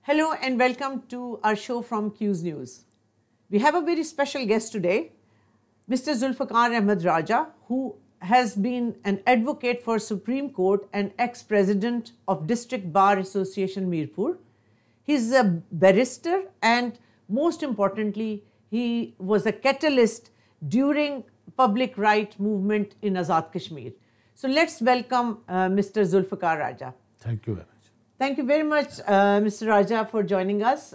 Hello and welcome to our show from Q's News. We have a very special guest today, Mr. Zulfikar Ahmed Raja, who has been an advocate for Supreme Court and ex-president of District Bar Association Mirpur. He's a barrister and most importantly, he was a catalyst during public right movement in Azad Kashmir. So let's welcome Mr. Zulfikar Raja. Thank you very much. Thank you very much, Mr. Raja, for joining us.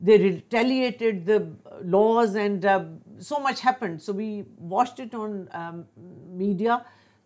they retaliated the laws and so much happened. So we watched it on media.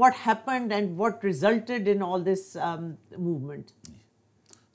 what happened and what resulted in all this movement.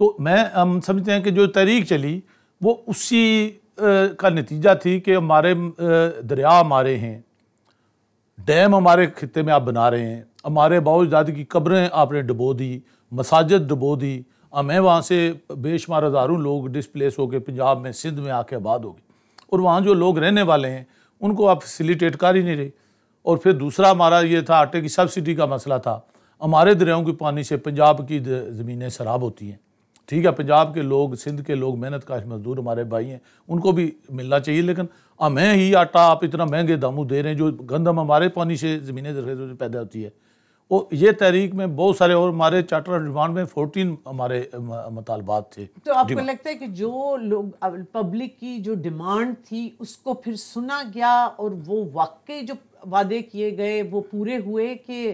تو ہم سمجھتے ہیں کہ جو تحریک چلی وہ اسی کا نتیجہ تھی کہ ہمارے دریا ہمارے ہیں، ڈیم ہمارے خطے میں آپ بنا رہے ہیں، ہمارے باؤ اجداد کی قبریں آپ نے ڈبو دی، مساجد ڈبو دی، ہمیں وہاں سے بے شمار ہزاروں لوگ ڈسپلیس ہو کے پنجاب میں سندھ میں آ کے آباد ہو گئے، اور وہاں جو لوگ رہنے والے ہیں ان کو آپ فیسیلیٹیٹ کر ہی نہیں رہے۔ اور پھر دوسرا ہمارا یہ تھا آٹے کی سبسڈی کا مسئلہ تھا، ہمارے دریاؤں کے پانی سے پنجاب کی زمینیں سیراب ہوتی ہیں، ٹھیک ہے، پنجاب کے لوگ، سندھ کے لوگ، محنت کاش مزدور ہمارے بھائی ہیں، ان کو بھی ملنا چاہیے، لیکن ہمیں ہی آٹا آپ اتنا مہنگے داموں دے رہے ہیں، جو گندم ہمارے پانی سے زمینیں زرخیز پیدا ہوتی ہے۔ اور یہ تحریک میں بہت سارے، اور ہمارے چارٹر آف ڈیمانڈ میں 14 ہمارے مطالبات تھے۔ تو آپ کو لگتا ہے کہ جو لوگ پبلک کی جو ڈیمانڈ تھی اس کو پھر سنا گیا اور وہ واقعی جو وعدے کیے گئے وہ پورے ہوئے کہ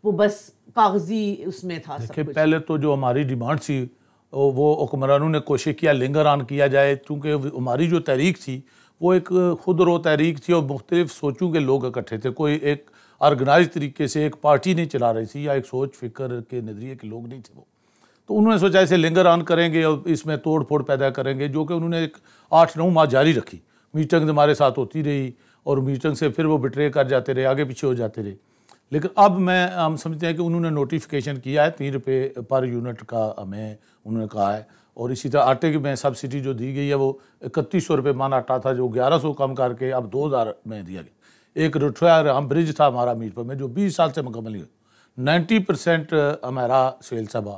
وہ بس کاغذی اس میں تھا؟ دیکھیں، پہلے تو جو ہماری ڈیمانڈ تھی وہ حکمرانوں نے کوشش کیا لنگر آن کیا جائے، چونکہ ہماری جو تحریک تھی وہ ایک خود رو تحریک تھی اور مختلف سوچوں کے لوگ اکٹھے تھے، کوئی ایک آرگنائز طریقے سے ایک پارٹی نہیں چلا رہی تھی یا ایک سوچ فکر کے نظریے کے لوگ نہیں تھے وہ، تو انہوں نے سوچا اسے لنگر آن کریں گے اور اس میں توڑ پھوڑ پیدا کریں گے، جو کہ انہوں نے ایک 8-9 ماہ جاری رکھی، میٹنگ ہمارے ساتھ ہوتی رہی اور میٹنگ سے پھر وہ بٹرے کر جاتے رہے، آگے پیچھے ہو جاتے رہے۔ لیکن اب ہم سمجھتے ہیں کہ انہوں نے نوٹیفیکیشن کیا ہے 3 روپے پر یونٹ کا ہمیں انہوں نے کہا ہے، اور اسی طرح آٹے کی میں سبسڈی جو دی گئی ہے وہ 3100 روپے من آٹا تھا جو 1100 کم کر کے اب 2000 میں دیا گیا۔ ایک رٹھیا رام برج تھا ہمارا میر پر میں جو 20 سال سے مکمل نہیں ہوا، 90% ہمارا سیل سبا،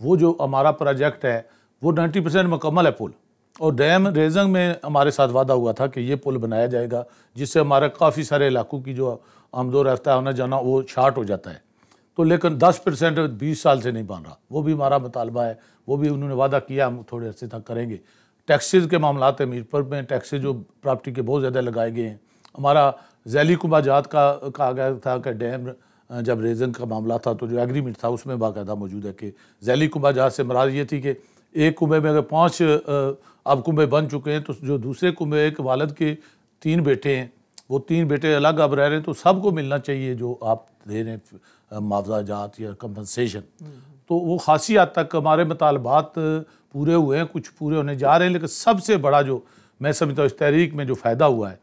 وہ جو ہمارا پروجیکٹ ہے وہ 90% مکمل ہے پل، اور ڈیم ریزنگ میں ہمارے ساتھ وعدہ ہوا تھا کہ یہ پل بنایا جائے گا جس سے ہمارا کافی سارے علاقوں کی جو آمد و رفتہ آنا جانا وہ شارٹ ہو جاتا ہے، تو لیکن 10% 20 سال سے نہیں بن رہا، وہ بھی ہمارا مطالبہ ہے، وہ بھی انہوں نے وعدہ کیا ہم تھوڑے عرصے تک کریں گے۔ ٹیکسز کے معاملات ہیں، میر پر میں ٹیکسز جو پراپرٹی کے بہت زیادہ لگائے گئے ہیں، ہمارا ذیلی کنبہ جات کا کہا گیا تھا کہ ڈیم جب ریزن کا معاملہ تھا تو جو ایگریمنٹ تھا اس میں باقاعدہ موجود ہے کہ ذیلی کنبہ جات سے مراد یہ تھی کہ ایک کنبے میں اگر 5 اب کنبے بن چکے ہیں تو جو دوسرے کنبے ایک والد کے 3 بیٹے ہیں، وہ 3 بیٹے الگ اب رہ رہے ہیں تو سب کو ملنا چاہیے جو آپ دے رہے ہیں معاوضہ جات یا کمپنسیشن، تو وہ خاصی حد تک ہمارے مطالبات پورے ہوئے ہیں، کچھ پورے ہونے جا رہے ہیں، لیکن سب سے بڑا جو میں سمجھتا ہوں اس تحریک میں جو فائدہ ہوا ہے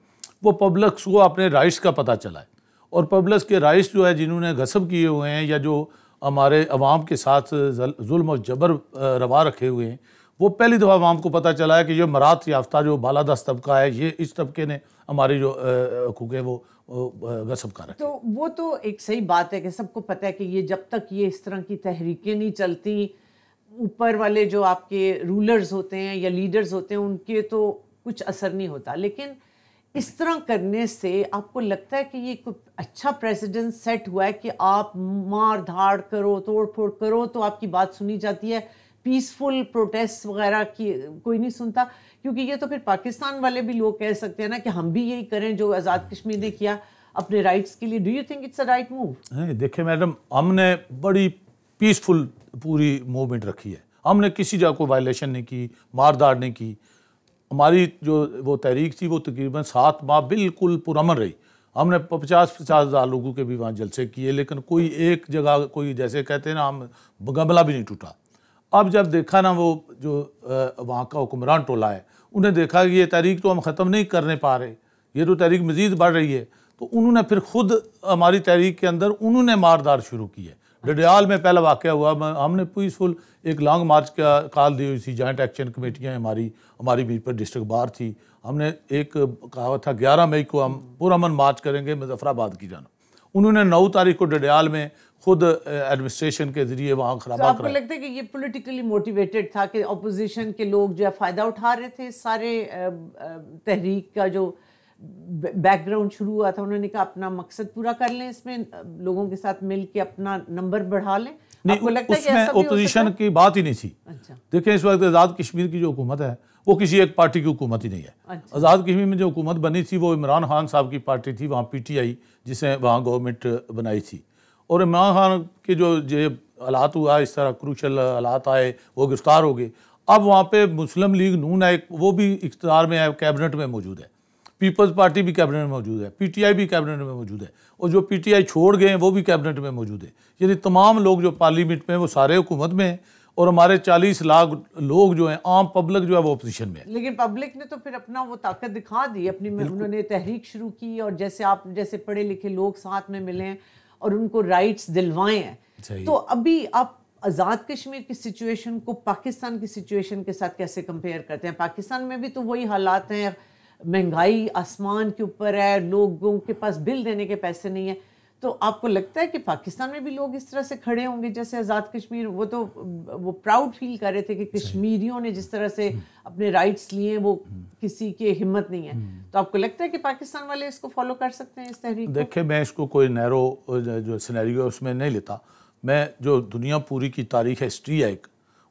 وہ پبلکس کو اپنے رائٹس کا پتہ چلا ہے، اور پبلکس کے رائٹس جو ہے جنہوں نے غصب کیے ہوئے ہیں یا جو ہمارے عوام کے ساتھ ظلم و جبر روا رکھے ہوئے ہیں، وہ پہلی دفعہ عوام کو پتہ چلا ہے کہ یہ مرات یافتہ جو بالادست طبقہ ہے، یہ اس طبقے نے ہماری جو حقوق ہے وہ غصب کر رکھے۔ تو وہ تو ایک صحیح بات ہے کہ سب کو پتہ ہے کہ یہ جب تک یہ اس طرح کی تحریکیں نہیں چلتی، اوپر والے جو آپ کے رولرز ہوتے ہیں یا لیڈرز ہوتے ہیں ان کے تو کچھ اثر نہیں ہوتا، لیکن اس طرح کرنے سے آپ کو لگتا ہے کہ یہ کوئی اچھا پریسیڈنٹ سیٹ ہوا ہے کہ آپ مار دھاڑ کرو، توڑ پھوڑ کرو تو آپ کی بات سنی جاتی ہے، پیسفل پروٹیسٹ وغیرہ کی کوئی نہیں سنتا؟ کیونکہ یہ تو پھر پاکستان والے بھی لوگ کہہ سکتے ہیں نا کہ ہم بھی یہی کریں جو آزاد کشمیر نے کیا اپنے رائٹس کے لیے۔ Do you think it's a right move? دیکھیں میڈم، ہم نے بڑی پیسفل پوری موومنٹ رکھی ہے، ہم نے کسی جگہ کوئی وائلیشن نہیں کی، مار داڑ نہیں کی، ہماری جو وہ تحریک تھی وہ تقریباً 7 ماہ بالکل پرامن رہی، ہم نے 50 ہزار لوگوں کے بھی وہاں جلسے کیے، لیکن کوئی ایک جگہ کوئی جیسے کہتے ہیں نا ہم گملہ بھی نہیں ٹوٹا۔ اب جب دیکھا نا وہ جو وہاں کا حکمران ٹولہ ہے، انہیں دیکھا کہ یہ تحریک تو ہم ختم نہیں کرنے پا رہے، یہ تو تحریک مزید بڑھ رہی ہے، تو انہوں نے پھر خود ہماری تحریک کے اندر انہوں نے ماردار شروع کی ہے۔ ڈڈیال میں پہلا واقعہ ہوا، ہم نے پیسفل ایک لانگ مارچ کا کال دی ہوئی تھی، جوائنٹ ایکشن کمیٹیاں ہماری میر پر ڈسٹرکٹ بار تھی، ہم نے ایک کہا تھا 11 مئی کو ہم پرامن مارچ کریں گے مظفر آباد کی جانب، انہوں نے 9 تاریخ کو ڈڈیال میں خود ایڈمنسٹریشن کے ذریعے وہاں خرابہ آپ کو لگتا ہے کہ یہ پولیٹیکلی موٹیویٹڈ تھا کہ اپوزیشن کے لوگ جو ہے فائدہ اٹھا رہے تھے سارے تحریک کا جو بیک گراؤنڈ شروع ہوا تھا، انہوں نے کہا اپنا مقصد پورا کر لیں، اس میں لوگوں کے ساتھ مل کے اپنا نمبر بڑھا لیں؟ نہیں، اس میں اپوزیشن کی بات ہی نہیں تھی۔ دیکھیں اس وقت آزاد کشمیر کی جو حکومت ہے وہ کسی ایک پارٹی کی حکومت ہی نہیں ہے۔ آزاد کشمیر میں جو حکومت بنی تھی وہ عمران خان صاحب کی پارٹی تھی، وہاں پی ٹی آئی جس نے وہاں گورنمنٹ بنائی تھی، اور عمران خان کے جو حالات ہوا، اس طرح کروشل حالات آئے، وہ گرفتار ہو گئے، اب وہاں پہ مسلم لیگ نون ہے، وہ بھی اقتدار میں ہے، کیبنٹ میں موجود ہے، پیپلز پارٹی بھی کیبنٹ میں موجود ہے، پی ٹی آئی بھی کیبنٹ میں موجود ہے، اور جو پی ٹی آئی چھوڑ گئے ہیں وہ بھی کیبنٹ میں موجود ہے، یعنی تمام لوگ جو پارلیمنٹ میں وہ سارے حکومت میں ہیں، اور ہمارے 40 لاکھ لوگ جو ہیں عام پبلک جو ہے وہ اپوزیشن میں ہے. لیکن پبلک نے تو پھر اپنا وہ طاقت دکھا دی اپنی، انہوں نے تحریک شروع کی، اور جیسے آپ جیسے پڑھے لکھے لوگ ساتھ میں ملے ہیں اور ان کو رائٹس دلوائے ہیں. تو ابھی آپ آزاد کشمیر کی سچویشن کو پاکستان کی سچویشن کے ساتھ کیسے کمپیئر کرتے ہیں؟ پاکستان میں بھی تو وہی حالات ہیں، مہنگائی آسمان کے اوپر ہے، لوگوں کے پاس بل دینے کے پیسے نہیں ہیں. تو آپ کو لگتا ہے کہ پاکستان میں بھی لوگ اس طرح سے کھڑے ہوں گے جیسے آزاد کشمیر؟ وہ پراؤڈ فیل کر رہے تھے کہ کشمیریوں نے جس طرح سے اپنے رائٹس لیے وہ کسی کی ہمت نہیں ہے. تو آپ کو لگتا ہے کہ پاکستان والے اس کو فالو کر سکتے ہیں اس تحریک کو؟ دیکھیں میں اس کو کوئی نیرو جو سینیریو ہے اس میں نہیں لیتا. میں جو دنیا پوری کی تاریخ ہسٹری ہے ایک،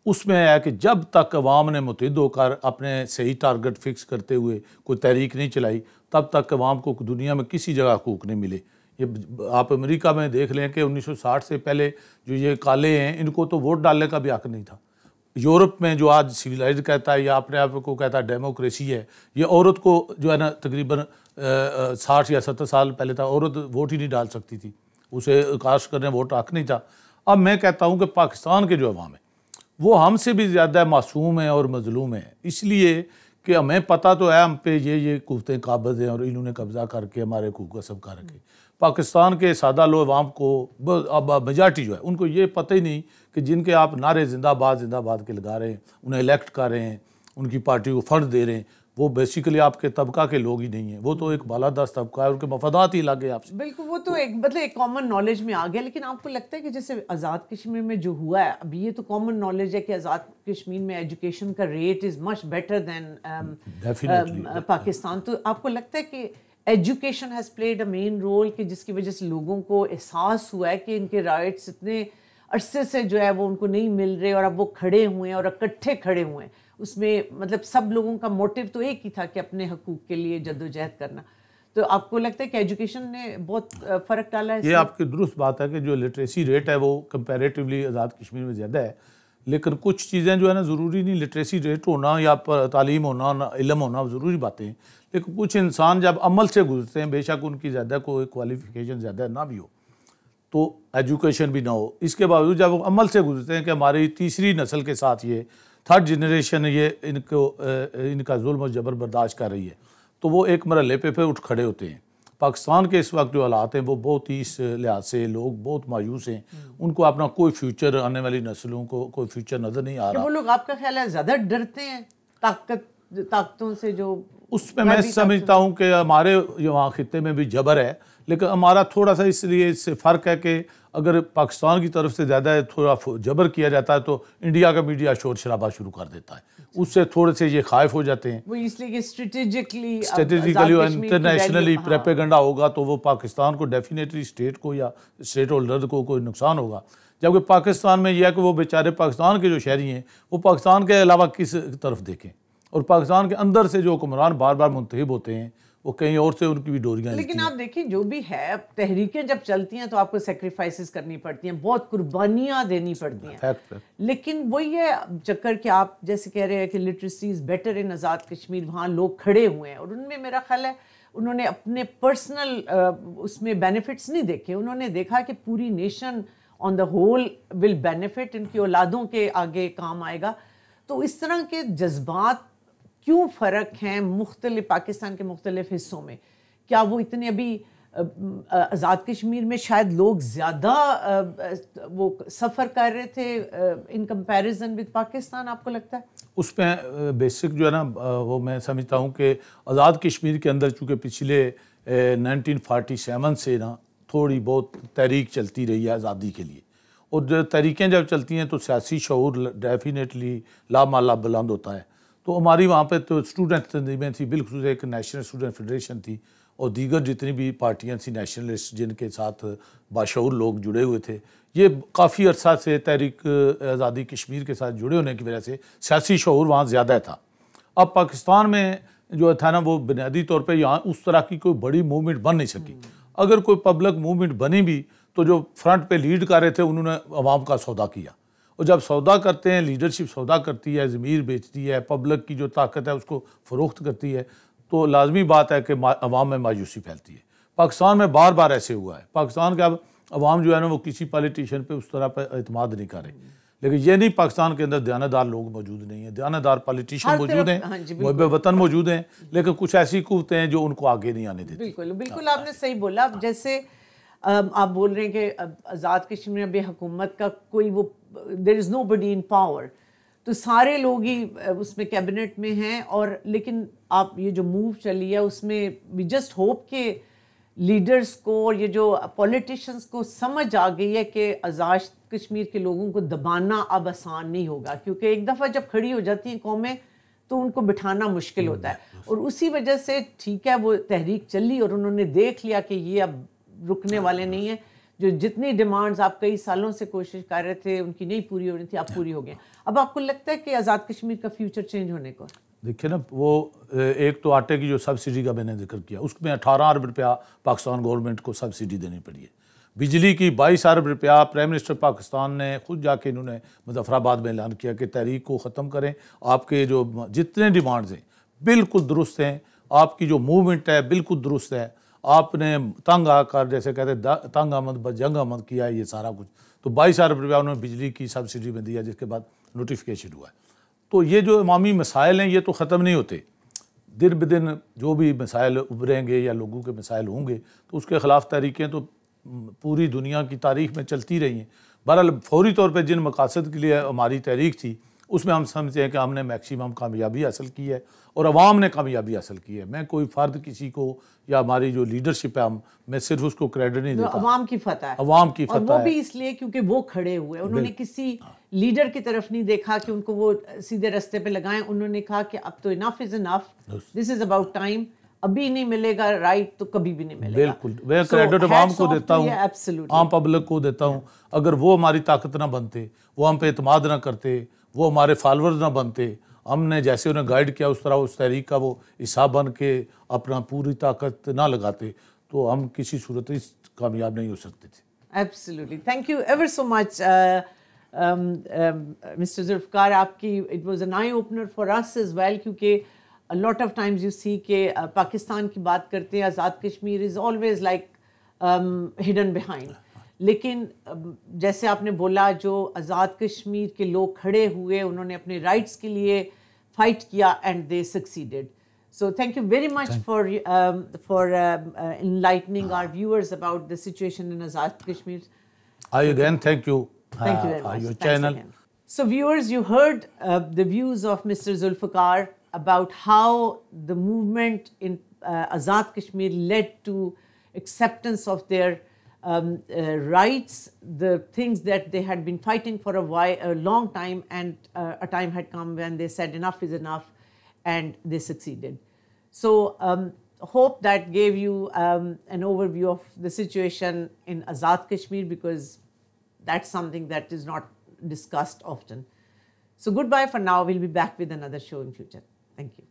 اس میں ہے کہ جب تک عوام نے متحد ہو کر اپنے صحیح ٹارگٹ فکس کرتے ہوئے کوئی تحریک نہیں چلائی، تب تک عوام کو دنیا میں کسی جگہ حقوق نہیں ملے. یہ آپ امریکہ میں دیکھ لیں کہ 1960 سے پہلے جو یہ کالے ہیں ان کو تو ووٹ ڈالنے کا بھی حق نہیں تھا. یورپ میں جو آج سویلائزڈ کہتا ہے یا اپنے آپ کو کہتا ہے ڈیموکریسی ہے، یہ عورت کو جو ہے نا تقریباً 60 یا 70 سال پہلے تھا عورت ووٹ ہی نہیں ڈال سکتی تھی، اسے کاسٹ کرنے ووٹ حق نہیں تھا. اب میں کہتا ہوں کہ پاکستان کے جو عوام ہیں وہ ہم سے بھی زیادہ معصوم ہیں اور مظلوم ہیں، اس لیے کہ ہمیں پتہ تو ہے ہم پہ یہ قوتیں قابض ہیں اور انہوں نے قبضہ کر کے ہمارے حقوق غصب کر رکھے. پاکستان کے سادہ لو عوام کو اب میجارٹی جو ہے ان کو یہ پتہ ہی نہیں کہ جن کے آپ نعرے زندہ باد کے لگا رہے ہیں، انہیں الیکٹ کر رہے ہیں، ان کی پارٹی کو فنڈ دے رہے ہیں، وہ بیسیکلی آپ کے طبقہ کے لوگ ہی نہیں ہیں، وہ تو ایک بالادست طبقہ ہے، ان کے مفادات ہی الگ ہیں آپ سے. بالکل، وہ تو ایک مطلب ایک کامن نالج میں آ گیا. لیکن آپ کو لگتا ہے کہ جیسے آزاد کشمیر میں جو ہوا ہے، اب یہ تو کامن نالج ہے کہ آزاد کشمیر میں ایجوکیشن کا rate is much better than Pakistan. تو آپ کو لگتا ہے کہ education has played a main role کہ جس کی وجہ سے لوگوں کو احساس ہوا ہے کہ ان کے رائٹس اتنے عرصے سے جو ہے وہ ان کو نہیں مل رہے اور اب وہ کھڑے ہوئے ہیں اور اکٹھے کھڑے ہوئے ہیں؟ اس میں مطلب سب لوگوں کا موٹیو تو ایک ہی تھا کہ اپنے حقوق کے لیے جدوجہد کرنا. تو آپ کو لگتا ہے کہ ایجوکیشن نے بہت فرق ڈالا ہے؟ یہ آپ کی درست بات ہے کہ جو لٹریسی ریٹ ہے وہ کمپیریٹیولی آزاد کشمیر میں زیادہ ہے، لیکن کچھ چیزیں جو ہے نا ضروری نہیں لٹریسی ریٹ ہونا یا تعلیم ہونا علم ہونا ضروری باتیں ہیں، لیکن کچھ انسان جب عمل سے گزرتے ہیں، بے شک ان کی زیادہ کوئی کوالیفیکیشن زیادہ نہ بھی ہو تو ایجوکیشن بھی نہ ہو، اس کے باوجود جب وہ عمل سے گزرتے ہیں کہ ہماری تیسری نسل کے ساتھ یہ تھرڈ جنریشن یہ ان کا ظلم و جبر برداشت کر رہی ہے، تو وہ ایک مرحلے پہ اٹھ کھڑے ہوتے ہیں. پاکستان کے اس وقت جو حالات ہیں وہ بہت ہی اس لحاظ سے لوگ بہت مایوس ہیں، ان کو اپنا کوئی فیوچر، آنے والی نسلوں کو کوئی فیوچر نظر نہیں آ رہا. وہ لوگ آپ کا خیال ہے زیادہ ڈرتے ہیں طاقتوں سے؟ جو اس میں سمجھتا ہوں کہ ہمارے وہاں خطے میں بھی جبر ہے، لیکن ہمارا تھوڑا سا اس لیے اس سے فرق ہے کہ اگر پاکستان کی طرف سے زیادہ تھوڑا جبر کیا جاتا ہے تو انڈیا کا میڈیا شور شرابہ شروع کر دیتا ہے، اس سے تھوڑے سے یہ خائف ہو جاتے ہیں. وہ اس لیے کہ اسٹریٹجیکلی اور انٹرنیشنلی پریپیگنڈا ہوگا تو وہ پاکستان کو ڈیفینیٹلی اسٹیٹ کو یا اسٹیٹ ہولڈر کو کوئی نقصان ہوگا. جبکہ پاکستان میں یہ ہے کہ وہ بیچارے پاکستان کے جو شہری ہیں وہ پاکستان کے علاوہ کس طرف دیکھیں، اور پاکستان کے اندر سے جو حکمران بار بار منتخب ہوتے ہیں وہ کہیں اور سے ان کی بھی ڈوریاں. لیکن آپ دیکھیں جو بھی ہے، تحریکیں جب چلتی ہیں تو آپ کو سیکریفائسز کرنی پڑتی ہیں، بہت قربانیاں دینی پڑتی ہیں. لیکن وہی ہے چکر کہ آپ جیسے کہہ رہے ہیں کہ literacy is better in Azad Kashmir, وہاں لوگ کھڑے ہوئے ہیں اور ان میں میرا خیال ہے انہوں نے اپنے پرسنل اس میں بینیفٹس نہیں دیکھے، انہوں نے دیکھا کہ پوری nation on the whole will benefit, ان کی اولادوں کے آگے کام آئے گا. تو اس طرح کے جذبات کیوں فرق ہیں مختلف پاکستان کے مختلف حصوں میں؟ کیا وہ اتنے ابھی آزاد کشمیر میں شاید لوگ زیادہ وہ سفر کر رہے تھے ان کمپیریزن ود پاکستان؟ آپ کو لگتا ہے اس میں بیسک جو ہے نا وہ میں سمجھتا ہوں کہ آزاد کشمیر کے اندر چونکہ پچھلے 1947 سے نا تھوڑی بہت تحریک چلتی رہی ہے آزادی کے لیے، اور جو تحریکیں جب چلتی ہیں تو سیاسی شعور ڈیفینیٹلی لامحالہ بلند ہوتا ہے. تو ہماری وہاں پہ تو اسٹوڈنٹ تنظیمیں تھیں، بالخصوص ایک نیشنل اسٹوڈنٹ فیڈریشن تھی اور دیگر جتنی بھی پارٹیاں تھیں نیشنلسٹ جن کے ساتھ باشعور لوگ جڑے ہوئے تھے، یہ کافی عرصہ سے تحریک آزادی کشمیر کے ساتھ جڑے ہونے کی وجہ سے سیاسی شعور وہاں زیادہ تھا. اب پاکستان میں جو تھا نا وہ بنیادی طور پہ یہاں اس طرح کی کوئی بڑی موومنٹ بن نہیں سکی. اگر کوئی پبلک موومنٹ بنی بھی تو جو فرنٹ پہ لیڈ کر رہے تھے انہوں نے عوام کا سودا کیا، اور جب سودا کرتے ہیں لیڈرشپ سودا کرتی ہے، ضمیر بیچتی ہے، پبلک کی جو طاقت ہے اس کو فروخت کرتی ہے، تو لازمی بات ہے کہ عوام میں مایوسی پھیلتی ہے. پاکستان میں بار بار ایسے ہوا ہے. پاکستان کے اب عوام جو ہے نا وہ کسی پالیٹیشین پہ اس طرح پہ اعتماد نہیں کر رہے، لیکن یہ نہیں پاکستان کے اندر دیانتدار لوگ موجود نہیں ہیں، دیانتدار پالیٹیشین موجود ہیں، محب وطن موجود ہیں، لیکن کچھ ایسی قوتیں ہیں جو ان کو آگے نہیں آنے دیتی۔ بالکل آپ نے صحیح بولا۔ جیسے آپ بول رہے ہیں کہ آزاد کشمیر میں بے حکومت کا کوئی وہ دیر از نو بڈی ان پاور، تو سارے لوگ ہی اس میں کیبنٹ میں ہیں، اور لیکن آپ یہ جو موو چلی ہے اس میں وی جسٹ ہوپ کہ لیڈرز کو اور یہ جو پولیٹیشنز کو سمجھ آ گئی ہے کہ آزاد کشمیر کے لوگوں کو دبانا اب آسان نہیں ہوگا، کیونکہ ایک دفعہ جب کھڑی ہو جاتی ہیں قومیں تو ان کو بٹھانا مشکل ہوتا ہے، اور اسی وجہ سے ٹھیک ہے وہ تحریک چلی اور انہوں نے دیکھ لیا کہ یہ اب رکنے والے نہیں ہیں، جو جتنی ڈیمانڈز آپ کئی سالوں سے کوشش کر رہے تھے ان کی نہیں پوری ہو رہی تھی، اب پوری ہو گئی۔ اب آپ کو لگتا ہے کہ آزاد کشمیر کا فیوچر چینج ہونے کو؟ دیکھیں نا، وہ ایک تو آٹے کی جو سبسڈی کا میں نے ذکر کیا، اس میں 18 ارب روپیہ پاکستان گورنمنٹ کو سبسڈی دینی پڑی ہے۔ بجلی کی 22 ارب روپیہ پرائم منسٹر پاکستان نے خود جا کے انہوں نے مظفر آباد میں اعلان کیا کہ تحریک کو ختم کریں، آپ کے جو جتنے ڈیمانڈز ہیں بالکل درست ہیں، آپ کی جو موومنٹ ہے بالکل درست ہے، آپ نے تنگ آ کر جیسے کہتے ہیں تنگ آمد بجنگ آمد کیا ہے یہ سارا کچھ، تو 22 ارب روپیہ انہوں نے بجلی کی سبسڈی میں دیا، جس کے بعد نوٹیفیکیشن ہوا ہے۔ تو یہ جو عوامی مسائل ہیں یہ تو ختم نہیں ہوتے، دن بدن جو بھی مسائل ابھریں گے یا لوگوں کے مسائل ہوں گے تو اس کے خلاف تحریکیں تو پوری دنیا کی تاریخ میں چلتی رہی ہیں۔ بہرحال فوری طور پہ جن مقاصد کے لیے ہماری تحریک تھی اس میں ہم سمجھتے ہیں کہ ہم نے میکسیمم کامیابی حاصل کی ہے اور عوام نے کامیابی حاصل کی ہے۔ میں کوئی فرد کسی کو یا ہماری جو لیڈرشپ ہے میں صرف اس کو کریڈٹ نہیں دیتا، عوام کی فتح ہے، عوام کی فتح ہے، اور وہ بھی اس لیے کیونکہ وہ کھڑے ہوئے، انہوں نے کسی لیڈر کی طرف نہیں دیکھا کہ ان کو وہ سیدھے رستے پہ لگائیں، انہوں نے کہا کہ اب تو انف از انف، دس از اباؤٹ ٹائم، ابھی نہیں ملے گا رائٹ تو کبھی بھی نہیں ملے گا۔ بالکل، میں کریڈٹ عوام کو دیتا ہوں، عام پبلک کو دیتا ہوں۔ اگر وہ ہماری طاقت نہ بنتے، وہ ہم پہ اعتماد نہ کرتے، وہ ہمارے فالورز نہ بنتے، ہم نے جیسے انہیں گائیڈ کیا اس طرح اس تحریک کا وہ حصہ بن کے اپنا پوری طاقت نہ لگاتے تو ہم کسی صورت کامیاب نہیں ہو سکتے تھے۔ Absolutely. Thank you ever so much, Mr. Zulfikar. آپ کی it was an eye opener for us as well, کیونکہ a lot of times you see کہ پاکستان کی بات کرتے ہیں، Azad Kashmir is always like hidden behind. لیکن جیسے آپ نے بولا جو آزاد کشمیر کے لوگ کھڑے ہوئے، انہوں نے اپنے رائٹس کے لیے فائٹ کیا and they succeeded. So thank you very much for enlightening our viewers about the situation in Azad Kashmir. I again thank you. Thank you very for much. your Thanks channel. again. So viewers, you heard the views of Mr. Zulfikar about how the movement in Azad Kashmir led to acceptance of their rights, the things that they had been fighting for a long time, and a time had come when they said enough is enough, and they succeeded. So hope that gave you an overview of the situation in Azad Kashmir, because that's something that is not discussed often. So goodbye for now. We'll be back with another show in future. Thank you.